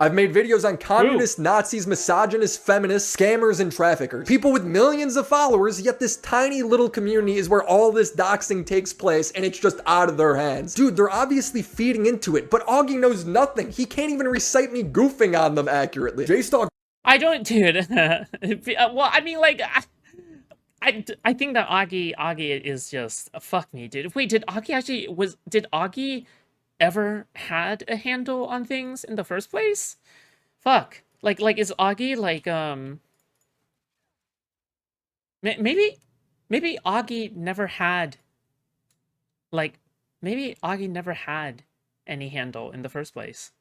I've made videos on communists, Nazis, misogynists, feminists, scammers, and traffickers. People with millions of followers, yet this tiny little community is where all this doxing takes place, and it's just out of their hands. Dude, they're obviously feeding into it, but Auggie knows nothing. He can't even recite me goofing on them accurately. Jstlk. I don't, dude. Well, I mean, like, I think that Auggie is just, fuck me, dude. Wait, did Auggie ever had a handle on things in the first place? Fuck. Like is Auggie like maybe Auggie never had maybe Auggie never had any handle in the first place.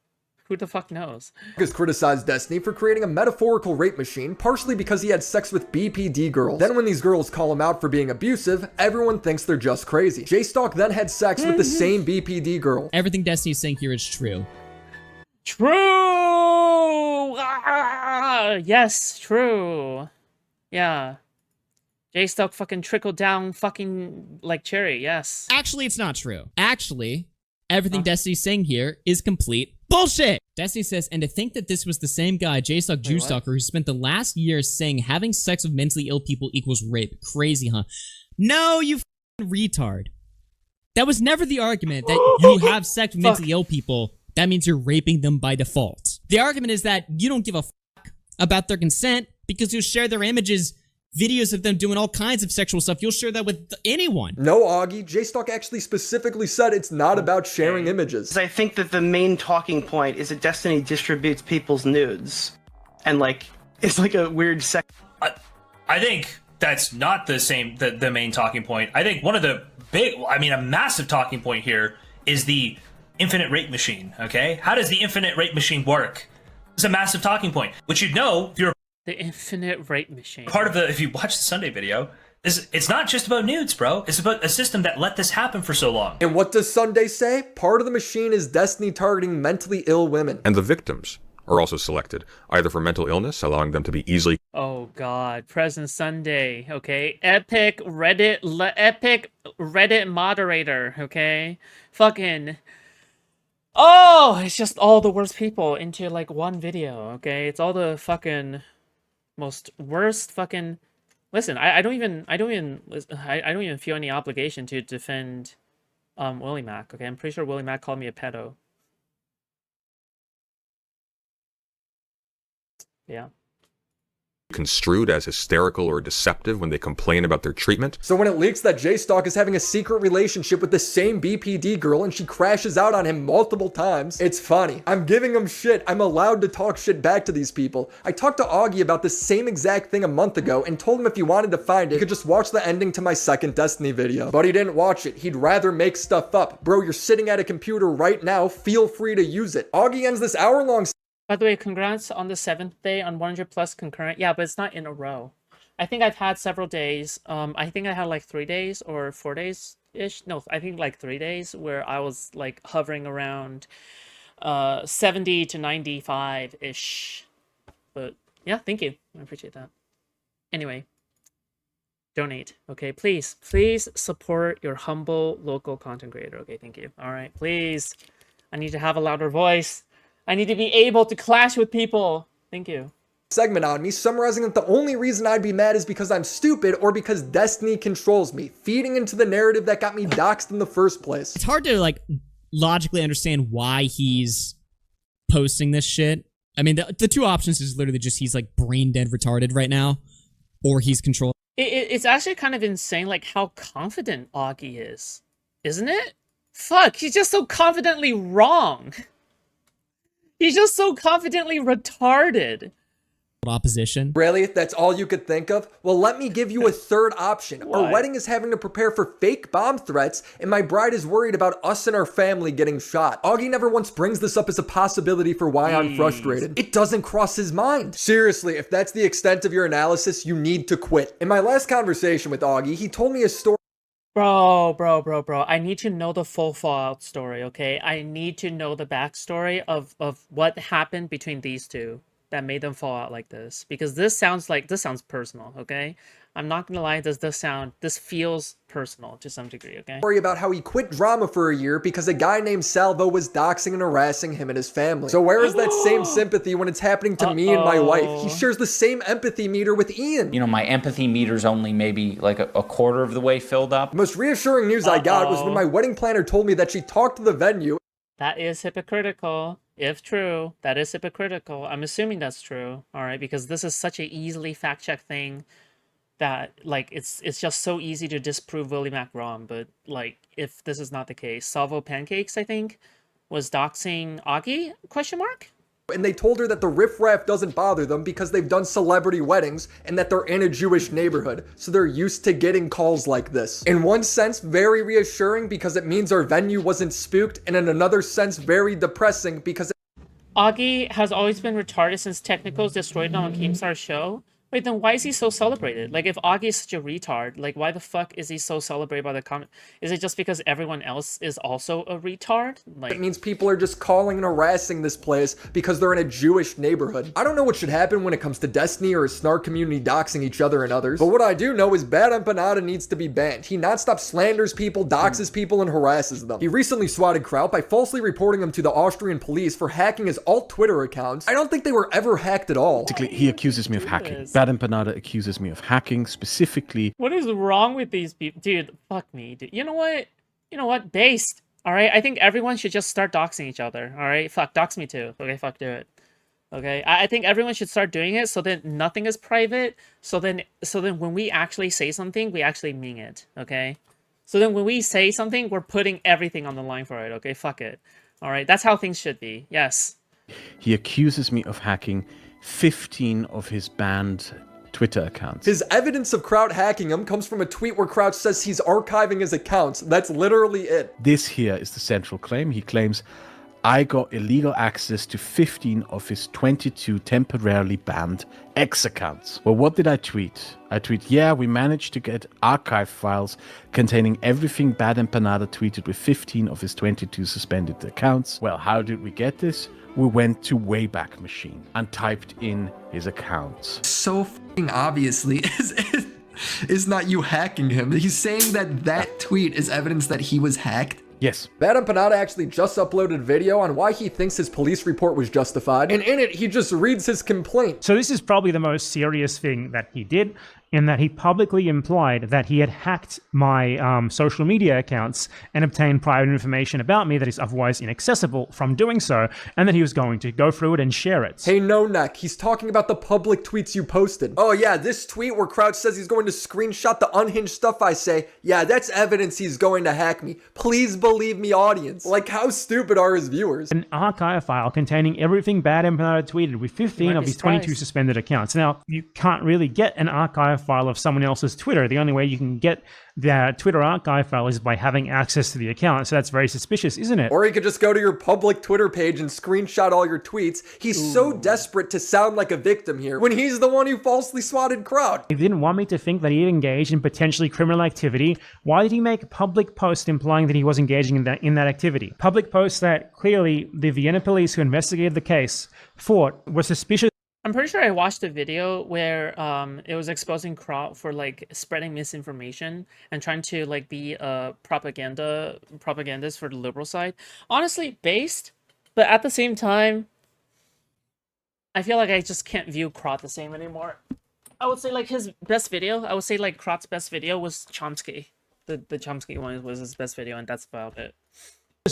Who the fuck knows? Has criticized Destiny for creating a metaphorical rape machine, partially because he had sex with BPD girls. Then when these girls call him out for being abusive, everyone thinks they're just crazy. Jstlk then had sex with the same BPD girl. Everything Destiny's saying here is true. True! Ah, yes, true. Yeah. Jstlk fucking trickled down fucking like cherry, yes. Actually, it's not true. Actually, everything Destiny's saying here is complete bullshit! Destiny says, and to think that this was the same guy, Jstlk Jewstalker, who spent the last year saying having sex with mentally ill people equals rape. Crazy, huh? No, you f***ing retard. That was never the argument that you have sex with mentally ill people, that means you're raping them by default. The argument is that you don't give a fuck about their consent because you share their images, videos of them doing all kinds of sexual stuff. You'll share that with anyone. No, Auggie. Jstlk actually specifically said it's not about sharing images. I think that the main talking point is that Destiny distributes people's nudes. And, like, it's like a weird I think that's not the main talking point. I think one of the a massive talking point here is the infinite rape machine, okay? How does the infinite rape machine work? It's a massive talking point, which you'd know if you're the infinite rape machine. if you watch the Sunday video, it's not just about nudes, bro. It's about a system that let this happen for so long. And what does Sunday say? Part of the machine is Destiny targeting mentally ill women. And the victims are also selected, either for mental illness, allowing them to be easily... Oh god, Present Sunday, okay? Epic Reddit moderator, okay? Fucking... Oh, it's just all the worst people into, like, one video, okay? It's all the fucking... most worst fucking listen. I don't even feel any obligation to defend WillyMac. Okay, I'm pretty sure WillyMac called me a pedo. Yeah. construed as hysterical or deceptive when they complain about their treatment. So when it leaks that Jstlk is having a secret relationship with the same BPD girl and she crashes out on him multiple times, it's funny. I'm giving him shit. I'm allowed to talk shit back to these people. I talked to Auggie about this same exact thing a month ago and told him if he wanted to find it, he could just watch the ending to my second Destiny video. But he didn't watch it. He'd rather make stuff up. Bro, you're sitting at a computer right now. Feel free to use it. Auggie ends this hour-long... By the way, congrats on the 7th day on 100 plus concurrent. Yeah, but it's not in a row. I think I've had several days. I think I had like 3 days or 4 days-ish. No, I think like 3 days where I was like hovering around 70 to 95-ish. But yeah, thank you. I appreciate that. Anyway, donate. Okay, please support your humble local content creator. Okay, thank you. All right, please. I need to have a louder voice. I need to be able to clash with people. Thank you. Segment on me, summarizing that the only reason I'd be mad is because I'm stupid or because Destiny controls me, feeding into the narrative that got me doxxed in the first place. It's hard to, like, logically understand why he's posting this shit. I mean, the two options is literally just he's, like, brain dead retarded right now, or he's controlling. It's actually kind of insane, like, how confident Auggie is. Isn't it? Fuck, he's just so confidently wrong. He's just so confidently retarded. Opposition. Really? That's all you could think of? Well, let me give you a third option. Our wedding is having to prepare for fake bomb threats, and my bride is worried about us and our family getting shot. Auggie never once brings this up as a possibility for why I'm frustrated. It doesn't cross his mind. Seriously, if that's the extent of your analysis, you need to quit. In my last conversation with Auggie, he told me a story. Bro, I need to know the full Fallout story, okay? I need to know the backstory of what happened between these two that made them fall out like this. Because this sounds personal, okay? I'm not gonna lie, this feels personal to some degree, okay? Story about how he quit drama for a year because a guy named Salvo was doxing and harassing him and his family. So where is that same sympathy when it's happening to me and my wife? He shares the same empathy meter with Ian. You know, my empathy meter's only maybe like a quarter of the way filled up. The most reassuring news I got was when my wedding planner told me that she talked to the venue. That is hypocritical. If true, that is hypocritical. I'm assuming that's true, all right? Because this is such an easily fact-check thing that, like, it's just so easy to disprove WillyMac wrong. But, like, if this is not the case, Salvo Pancakes, I think, was doxing Auggie, question mark? And they told her that the riffraff doesn't bother them because they've done celebrity weddings and that they're in a Jewish neighborhood, so they're used to getting calls like this. In one sense, very reassuring because it means our venue wasn't spooked, and in another sense, very depressing because Auggie has always been retarded since Technicals destroyed him on Keemstar's show. Wait, then why is he so celebrated? Like, if Auggie is such a retard, like, why the fuck is he so celebrated by the comment? Is it just because everyone else is also a retard? Like, it means people are just calling and harassing this place because they're in a Jewish neighborhood. I don't know what should happen when it comes to Destiny or a snark community doxing each other and others, but what I do know is Bad Empanada needs to be banned. He nonstop slanders people, doxes people, and harasses them. He recently swatted Kraut by falsely reporting him to the Austrian police for hacking his alt Twitter accounts. I don't think they were ever hacked at all. Basically, he accuses me of hacking. Bad Empanada accuses me of hacking, specifically. What is wrong with these people? Dude, fuck me, dude. You know what? You know what? Based. All right? I think everyone should just start doxing each other. All right? Fuck, dox me too. Okay, fuck, do it. Okay? I think everyone should start doing it so that nothing is private. So then when we actually say something, we actually mean it. Okay? So then when we say something, we're putting everything on the line for it. Okay? Fuck it. All right? That's how things should be. Yes. He accuses me of hacking 15 of his banned Twitter accounts. His evidence of Kraut hacking him comes from a tweet where Kraut says he's archiving his accounts. That's literally it. This here is the central claim. He claims, I got illegal access to 15 of his 22 temporarily banned X accounts. Well, what did I tweet? I tweet, yeah, we managed to get archive files containing everything Bad Empanada tweeted with 15 of his 22 suspended accounts. Well, how did we get this? We went to Wayback Machine and typed in his accounts. So f***ing obviously is not you hacking him. He's saying that tweet is evidence that he was hacked. Yes. Bad Empanada actually just uploaded a video on why he thinks his police report was justified, and in it, he just reads his complaint. So this is probably the most serious thing that he did, in that he publicly implied that he had hacked my social media accounts and obtained private information about me that is otherwise inaccessible from doing so, and that he was going to go through it and share it. Hey, no neck, he's talking about the public tweets you posted. Oh yeah, this tweet where Crouch says he's going to screenshot the unhinged stuff I say, yeah, that's evidence he's going to hack me. Please believe me, audience. Like, how stupid are his viewers? An archive file containing everything Bad Empanada tweeted with 15 of his 22 suspended accounts. Now, you can't really get an archive file of someone else's Twitter. The only way you can get the Twitter archive file is by having access to the account. So that's very suspicious, isn't it? Or you could just go to your public Twitter page and screenshot all your tweets. He's so desperate to sound like a victim here when he's the one who falsely swatted Kraut. He didn't want me to think that he engaged in potentially criminal activity. Why did he make a public post implying that he was engaging in that activity? Public posts that clearly the Vienna police who investigated the case thought were suspicious. I'm pretty sure I watched a video where it was exposing Kraut for like spreading misinformation and trying to like be a propagandist for the liberal side. Honestly, based, but at the same time, I feel like I just can't view Kraut the same anymore. I would say like his best video, I would say like Kraut's best video was Chomsky. The Chomsky one was his best video, and that's about it.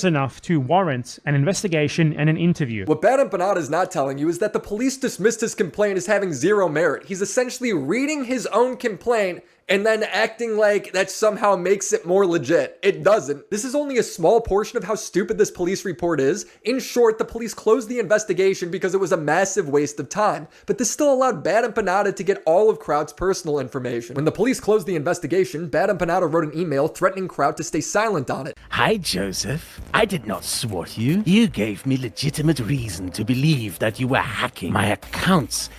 Enough to warrant an investigation and an interview. What Bad Empanada is not telling you is that the police dismissed his complaint as having zero merit. He's essentially reading his own complaint and then acting like that somehow makes it more legit. It doesn't. This is only a small portion of how stupid this police report is. In short, the police closed the investigation because it was a massive waste of time, but this still allowed Bad Empanada to get all of Kraut's personal information. When the police closed the investigation, Bad Empanada wrote an email threatening Kraut to stay silent on it. Hi, Joseph. I did not swat you. You gave me legitimate reason to believe that you were hacking my accounts.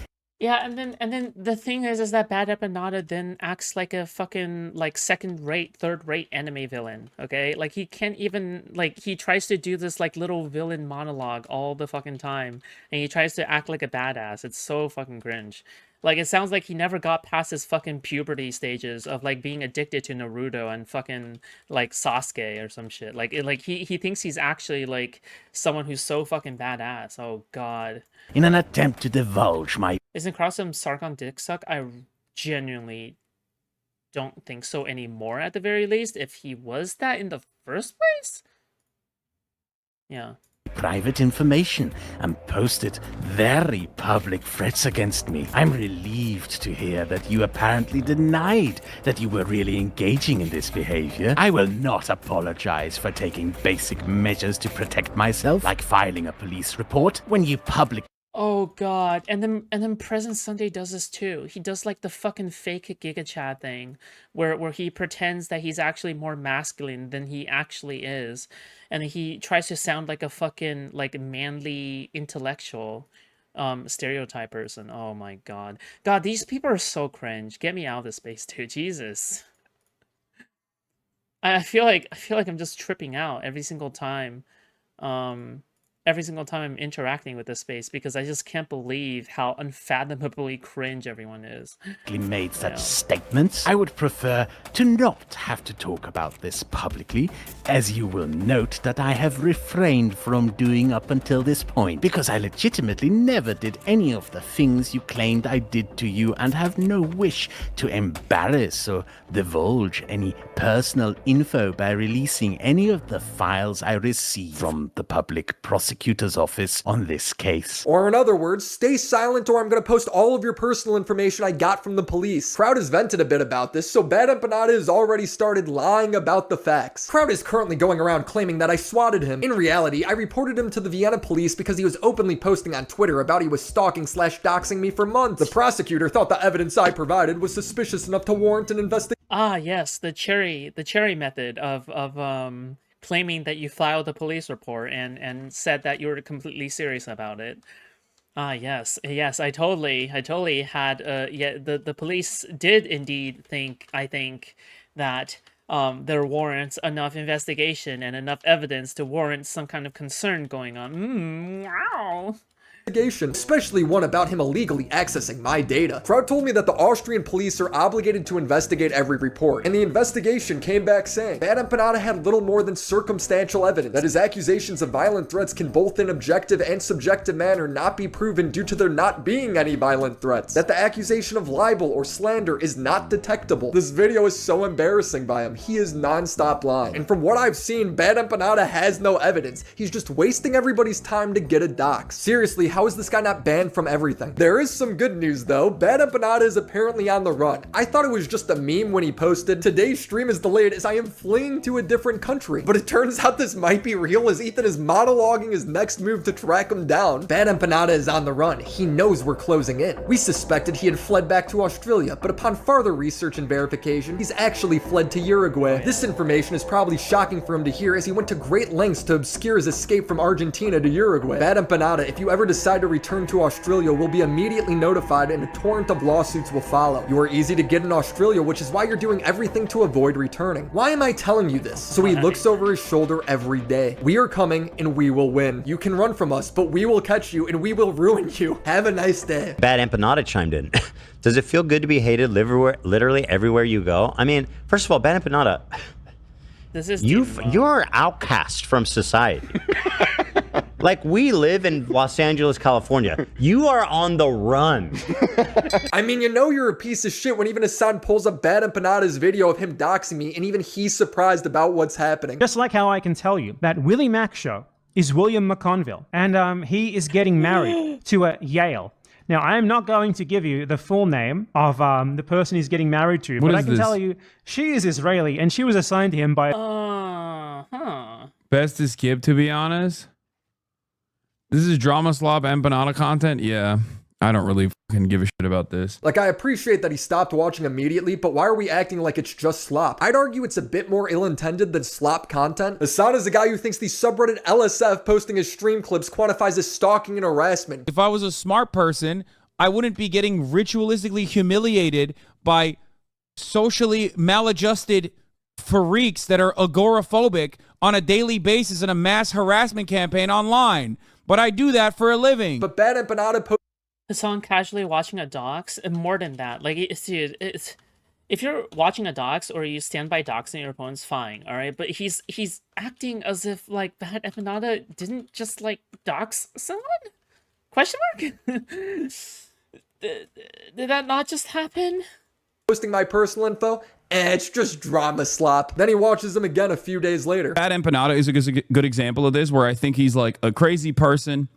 Yeah, and then the thing is that Bad Empanada then acts like a fucking like second-rate, third-rate anime villain. Okay, like he can't even like he tries to do this like little villain monologue all the fucking time, and he tries to act like a badass. It's so fucking cringe. Like, it sounds like he never got past his fucking puberty stages of, like, being addicted to Naruto and fucking, like, Sasuke or some shit. Like, he thinks he's actually, like, someone who's so fucking badass. Oh, God. In an attempt to divulge my... Isn't Crossum Sargon dick suck? I genuinely don't think so anymore, at the very least, if he was that in the first place. Yeah. private information and posted very public threats against me. I'm relieved to hear that you apparently denied that you were really engaging in this behavior. I will not apologize for taking basic measures to protect myself, like filing a police report. When you publicly... Oh God, and then Present Sunday does this too. He does like the fucking fake Giga Chat thing, where he pretends that he's actually more masculine than he actually is, and he tries to sound like a fucking like manly intellectual, stereotype person. Oh my God, these people are so cringe. Get me out of this space, dude. Jesus, I feel like I'm just tripping out every single time. Every single time I'm interacting with this space, because I just can't believe how unfathomably cringe everyone is. made such statements. I would prefer to not have to talk about this publicly, as you will note that I have refrained from doing up until this point, because I legitimately never did any of the things you claimed I did to you and have no wish to embarrass or divulge any personal info by releasing any of the files I received from the public prosecutor's office on this case. Or in other words, stay silent or I'm gonna post all of your personal information I got from the police. Crowd has vented a bit about this, so Bad Empanada has already started lying about the facts. Crowd is currently going around claiming that I swatted him. In reality, I reported him to the Vienna police because he was openly posting on Twitter about he was stalking/doxing me for months. The prosecutor thought the evidence I provided was suspicious enough to warrant an investigation. Ah, yes, the cherry method of claiming that you filed a police report and said that you were completely serious about it. Ah, yes, I totally had, the police did indeed think, I think, that there warrants enough investigation and enough evidence to warrant some kind of concern going on. Wow. Especially one about him illegally accessing my data. Crowd told me that the Austrian police are obligated to investigate every report, and the investigation came back saying Bad Empanada had little more than circumstantial evidence, that his accusations of violent threats can both in objective and subjective manner not be proven due to there not being any violent threats, that the accusation of libel or slander is not detectable. This video is so embarrassing by him. He is non-stop lying, and from what I've seen, Bad Empanada has no evidence. He's just wasting everybody's time to get a dox. Seriously, how is this guy not banned from everything? There is some good news though. Bad Empanada is apparently on the run. I thought it was just a meme when he posted, "Today's stream is delayed as I am fleeing to a different country." But it turns out this might be real, as Ethan is monologuing his next move to track him down. Bad Empanada is on the run. He knows we're closing in. We suspected he had fled back to Australia, but upon further research and verification, he's actually fled to Uruguay. This information is probably shocking for him to hear, as he went to great lengths to obscure his escape from Argentina to Uruguay. Bad Empanada, if you ever decide to return to Australia, will be immediately notified and a torrent of lawsuits will follow. You are easy to get in Australia, which is why you're doing everything to avoid returning. Why am I telling you this? So he looks over his shoulder every day. We are coming and we will win. You can run from us, but we will catch you and we will ruin you. Have a nice day. Bad Empanada chimed in. Does it feel good to be hated literally everywhere you go? I mean, first of all, Bad Empanada, you're outcast from society. Like, we live in Los Angeles, California. You are on the run. I mean, you know you're a piece of shit when even Hassan pulls up Bad Empanada's video of him doxing me, and even he's surprised about what's happening. Just like how I can tell you that WillyMac show is William McConville, and he is getting married to Yale. Now, I am not going to give you the full name of the person he's getting married to, but I can tell you she is Israeli, and she was assigned to him by... Best to skip, to be honest. This is drama slop empanada content. Yeah, I don't really fucking give a shit about this. Like, I appreciate that he stopped watching immediately, but why are we acting like it's just slop? I'd argue it's a bit more ill-intended than slop content. Hassan is a guy who thinks the subreddit LSF posting his stream clips quantifies as stalking and harassment. If I was a smart person, I wouldn't be getting ritualistically humiliated by socially maladjusted freaks that are agoraphobic on a daily basis in a mass harassment campaign online. But I do that for a living. But Bad Empanada Hassan casually watching a docs, and more than that, like dude, it's if you're watching a docs or you stand by doxing your opponents, fine, all right. But he's acting as if like Bad Empanada didn't just like dox someone? Question mark? Did that not just happen? Posting my personal info, it's just drama slop. Then he watches them again a few days later. Bad Empanada is a good example of this, where I think he's like a crazy person.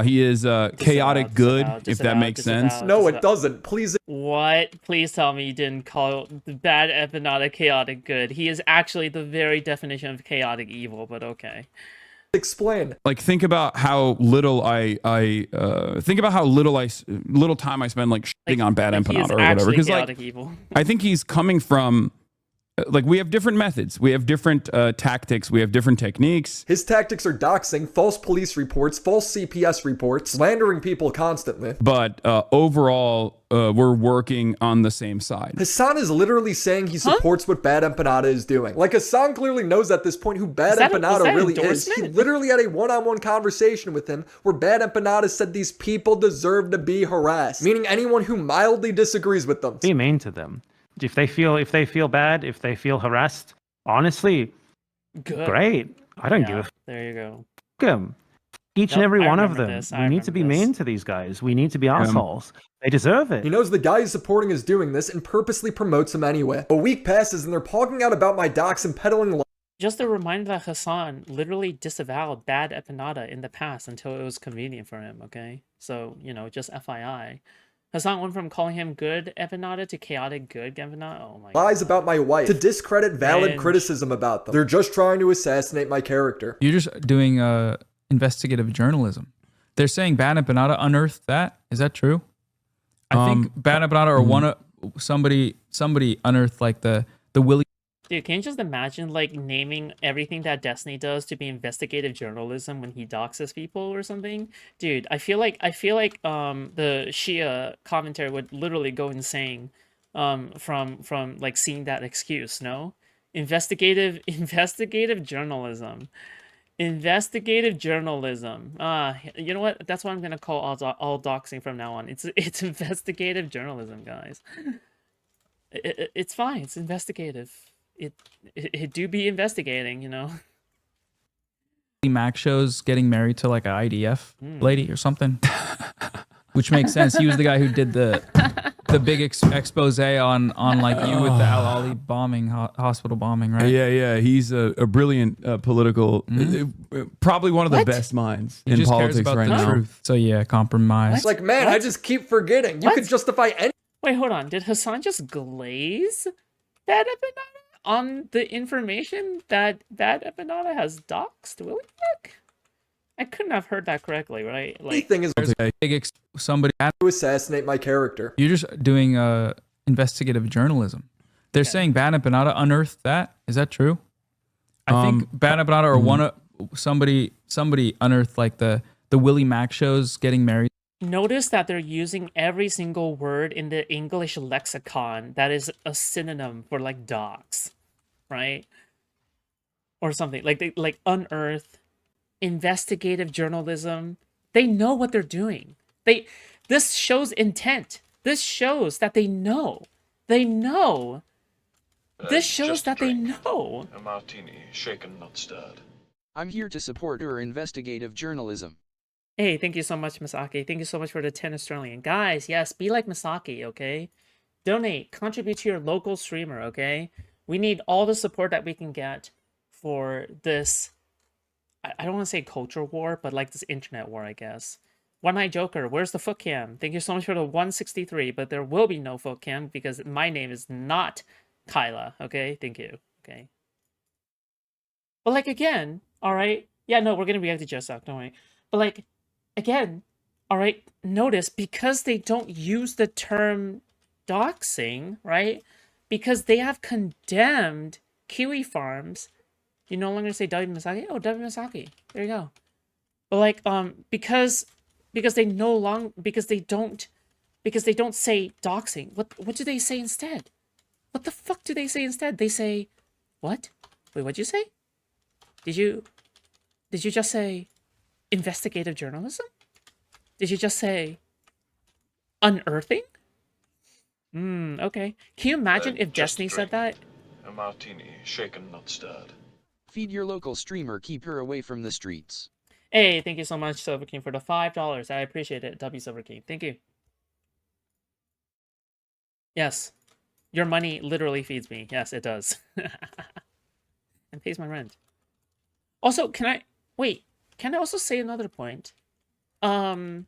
He is chaotic good, if that makes sense. No, it doesn't. Please. What? Please tell me you didn't call the Bad Empanada chaotic good. He is actually the very definition of chaotic evil, but okay. Explain. Like, think about how little little time I spend like shitting on Bad Empanada or whatever. Because like, evil. I think he's coming from. Like, we have different methods. We have different tactics. We have different techniques. His tactics are doxing, false police reports, false CPS reports, slandering people constantly. But overall, we're working on the same side. Hassan is literally saying he supports what Bad Empanada is doing. Like, Hassan clearly knows at this point who Bad Empanada really is. He literally had a one-on-one conversation with him where Bad Empanada said these people deserve to be harassed, meaning anyone who mildly disagrees with them. Be mean to them. If they feel bad, if they feel harassed, honestly, good. Great. I don't give a There you go. them. Each and every one of them. We need to be mean to these guys. We need to be assholes. They deserve it. He knows the guy he's supporting is doing this and purposely promotes him anyway. A week passes and they're talking out about my docs and peddling. Just a reminder that Hassan literally disavowed Bad Empanada in the past until it was convenient for him, okay? So, just FYI. Hassan went from calling him good Empanada to chaotic good Empanada. Oh my lies God. about my wife to discredit valid criticism about them. They're just trying to assassinate my character. You're just doing investigative journalism. They're saying Bad Empanada unearthed that. Is that true? I think Bad Empanada or somebody unearthed like the Willy. Dude, can you just imagine like naming everything that Destiny does to be investigative journalism when he doxes people or something? Dude, I feel like the Shia commentary would literally go insane from like seeing that excuse, no? Investigative journalism. Investigative journalism. You know what? That's what I'm gonna call all doxing from now on. It's investigative journalism, guys. It's fine. It's investigative. It do be investigating, WillyMac shows getting married to like an IDF lady or something, which makes sense. He was the guy who did the big expose on like you with the Al Ali bombing, hospital bombing, right? Yeah. He's a brilliant political, probably one of the best minds in politics right now. Truth. So yeah, compromise. Like, man, I just keep forgetting. You could justify any. Wait, hold on. Did Hassan just glaze Bad Empanada on the information that Bad Empanada has doxed WillyMac? I couldn't have heard that correctly, right? Like, anything is somebody to assassinate my character. You're just doing investigative journalism. They're saying Bad Empanada unearthed that. Is that true? I think Bad Empanada or somebody unearthed like the WillyMac shows getting married. Notice that they're using every single word in the English lexicon that is a synonym for like dox, right? Or something like unearth, investigative journalism. They know what they're doing. This shows intent. This shows that they know. They know. This shows that they know. A martini, shaken, not stirred. I'm here to support your investigative journalism. Hey, thank you so much, Misaki. Thank you so much for the 10 Australian. Guys, yes, be like Misaki, okay? Donate, contribute to your local streamer, okay? We need all the support that we can get for this, I don't want to say culture war, but like this internet war, I guess. One Eye Joker, where's the foot cam? Thank you so much for the 163, but there will be no foot cam because my name is not Kyla, okay? Thank you, okay? But like, again, all right? Yeah, no, we're going to react to Jstlk, don't worry. But like, again, all right, notice, because they don't use the term doxing, right? Because they have condemned kiwi farms, you no longer say W Misaki? Oh, W Misaki. There you go. But like, because they don't say doxing. What do they say instead? What the fuck do they say instead? They say, what? Wait, what'd you say? Did you just say investigative journalism? Did you just say Unearthing? Okay. Can you imagine if just Destiny said that? A martini, shaken, not stirred. Feed your local streamer, keep her away from the streets. Hey, thank you so much, Silver King, for the $5. I appreciate it. W Silver King. Thank you. Yes. Your money literally feeds me. Yes, it does. And pays my rent. Also, can I also say another point? Can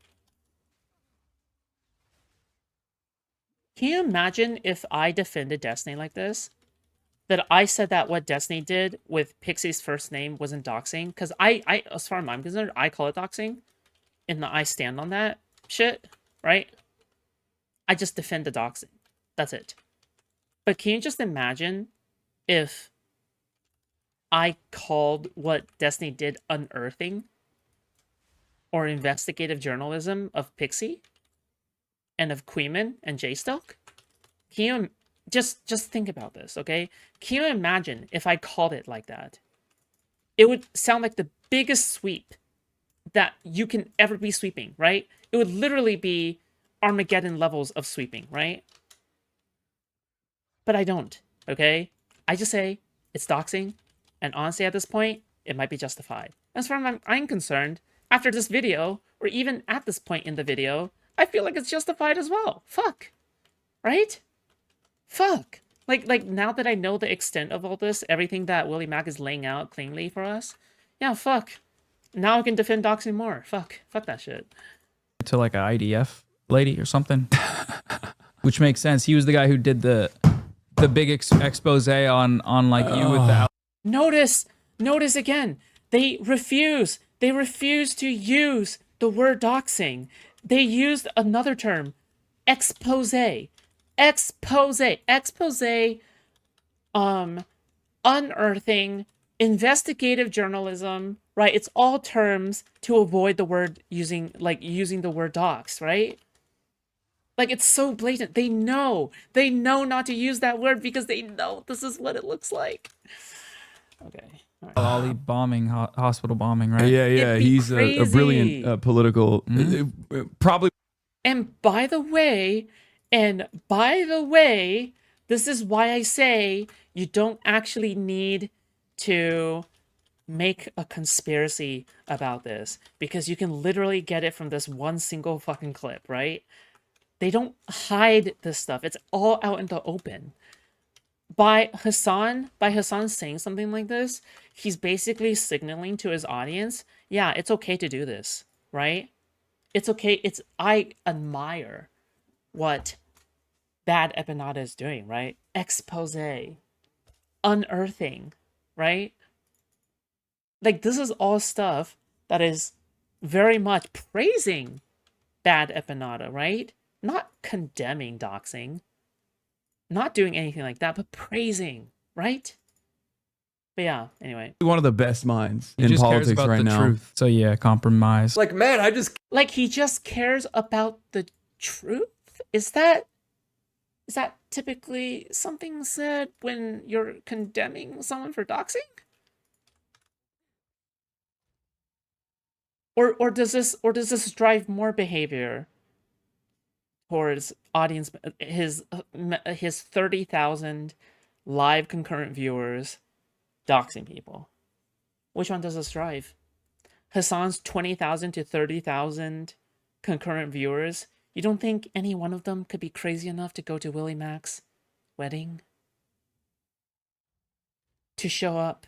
you imagine if I defended Destiny like this? That I said that what Destiny did with Pixie's first name wasn't doxing? Because I, as far as I'm concerned, I call it doxing. And I stand on that shit, right? I just defend the doxing. That's it. But can you just imagine if I called what Destiny did unearthing or investigative journalism of Pixie and of Kuihman and Jstlk? Can you just think about this, okay? Can you imagine if I called it like that? It would sound like the biggest sweep that you can ever be sweeping, right? It would literally be Armageddon levels of sweeping, right? But I don't, okay? I just say it's doxing, and honestly, at this point, it might be justified. As far as I'm concerned, after this video, or even at this point in the video, I feel like it's justified as well. Fuck. Right? Fuck. Like now that I know the extent of all this, everything that WillyMac is laying out cleanly for us, yeah, fuck. Now I can defend doxing more. Fuck. Fuck that shit. To like an IDF lady or something. Which makes sense. He was the guy who did the big expose on like you with the... Notice again. They refuse to use the word doxing. They used another term, expose, unearthing, investigative journalism, right? It's all terms to avoid the word using the word dox, right? Like, it's so blatant. They know not to use that word because they know this is what it looks like. Okay. Ali bombing, hospital bombing, right? Yeah. He's a brilliant political... probably... And by the way, this is why I say you don't actually need to make a conspiracy about this, because you can literally get it from this one single fucking clip, right? They don't hide this stuff. It's all out in the open. By Hassan saying something like this, he's basically signaling to his audience, yeah, it's okay to do this, right? It's okay. I admire what Bad Empanada is doing, right? Expose, unearthing, right? Like, this is all stuff that is very much praising Bad Empanada, right? Not condemning doxing, not doing anything like that, but praising, right? But yeah, anyway. One of the best minds He in just cares politics about right the now. truth. So yeah, compromise. Like, man, Like, he just cares about the truth? Is that typically something said when you're condemning someone for doxing? Or does this drive more behavior towards audience, his 30,000 live concurrent viewers doxing people? Which one does this drive? Hassan's 20,000 to 30,000 concurrent viewers. You don't think any one of them could be crazy enough to go to WillyMac's wedding? To show up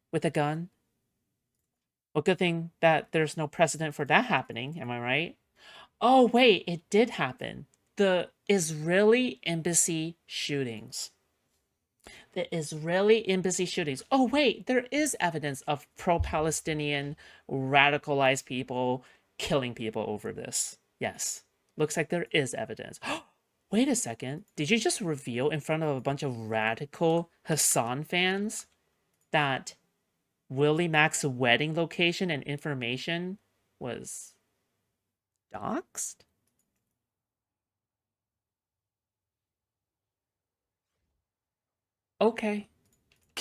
with a gun? Well, good thing that there's no precedent for that happening, am I right? Oh, wait, it did happen. The Israeli embassy shootings. Oh, wait, there is evidence of pro-Palestinian radicalized people killing people over this. Yes, looks like there is evidence. Wait a second. Did you just reveal in front of a bunch of radical Hassan fans that WillyMac's wedding location and information was doxed? Okay.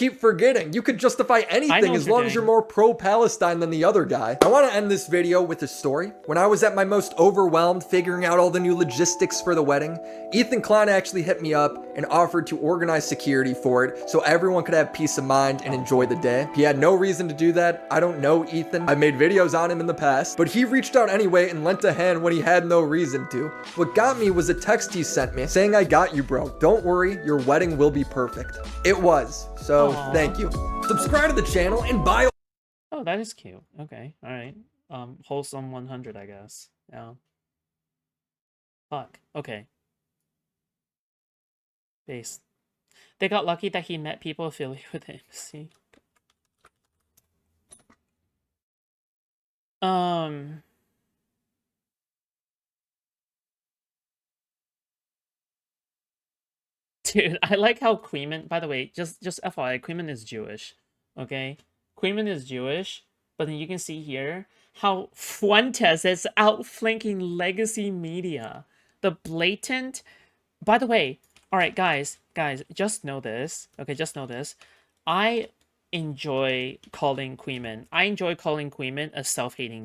keep forgetting. You could justify anything what as you're long as doing. you're more pro-Palestine than the other guy. I want to end this video with a story. When I was at my most overwhelmed figuring out all the new logistics for the wedding, Ethan Klein actually hit me up and offered to organize security for it so everyone could have peace of mind and enjoy the day. He had no reason to do that. I don't know Ethan. I've made videos on him in the past, but he reached out anyway and lent a hand when he had no reason to. What got me was a text he sent me saying, "I got you, bro. Don't worry, your wedding will be perfect." It was. So thank you. Subscribe to the channel and buy. Oh, that is cute. Okay, all right. Wholesome 100, I guess. Yeah. Fuck. Okay. Base. They got lucky that he met people affiliated with the embassy. Dude, I like how Kuihman, by the way, just FYI, Kuihman is Jewish, okay? Kuihman is Jewish, but then you can see here how Fuentes is outflanking legacy media. The blatant, by the way, all right, guys, just know this, okay, just know this. I enjoy calling Kuihman a self-hating